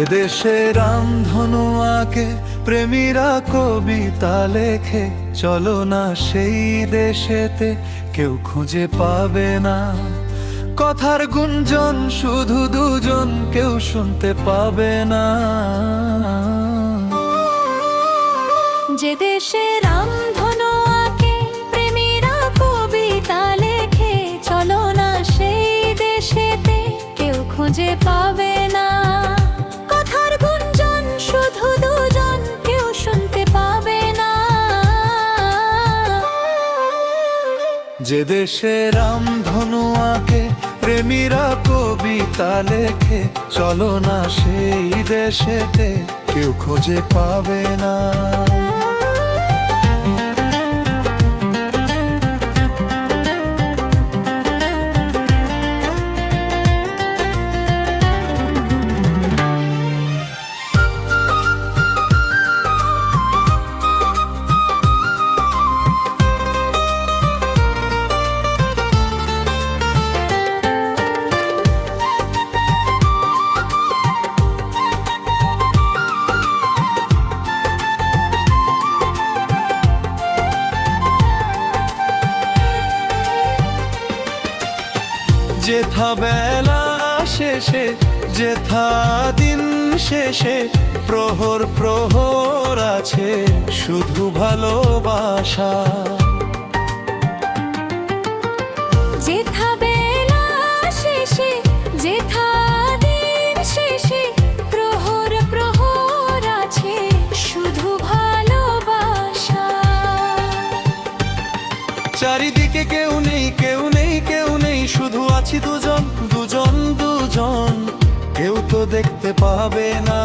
দেশে রামধনু আঁকে প্রেমীরা কবিতা লেখে, চলো না সেই দেশেতে কেউ খুঁজে পাবে না। কথার গুঞ্জন শুধু দুজন, কেউ শুনতে পাবে না। যে দেশে রামধনু আঁকে প্রেমীরা কবিতা লেখে, চলো না সেই দেশেতে কেউ খুঁজে পাবে না। কথার গুঞ্জন শুধু দুজন, কেউ শুনতে পাবে না। যে দেশে রামধনু আঁকে প্রেমীরা কবিতা লেখে, চলো না সেই দেশেতে কেউ খুঁজে পাবে না। যেথা বেলা শেষে, যেথা দিন শেষে, প্রহর প্রহর আছে শুধু ভালোবাসা। যেথা বেলা শেষে, যেথা দিন শেষে, প্রহর প্রহর আছে শুধু ভালোবাসা। চারিদিকে কেউ নেই, কেউ নেই, কেউ নেই, শুধু আছি দুজন, দুজন, দুজন, কেউ তো দেখতে পাবে না।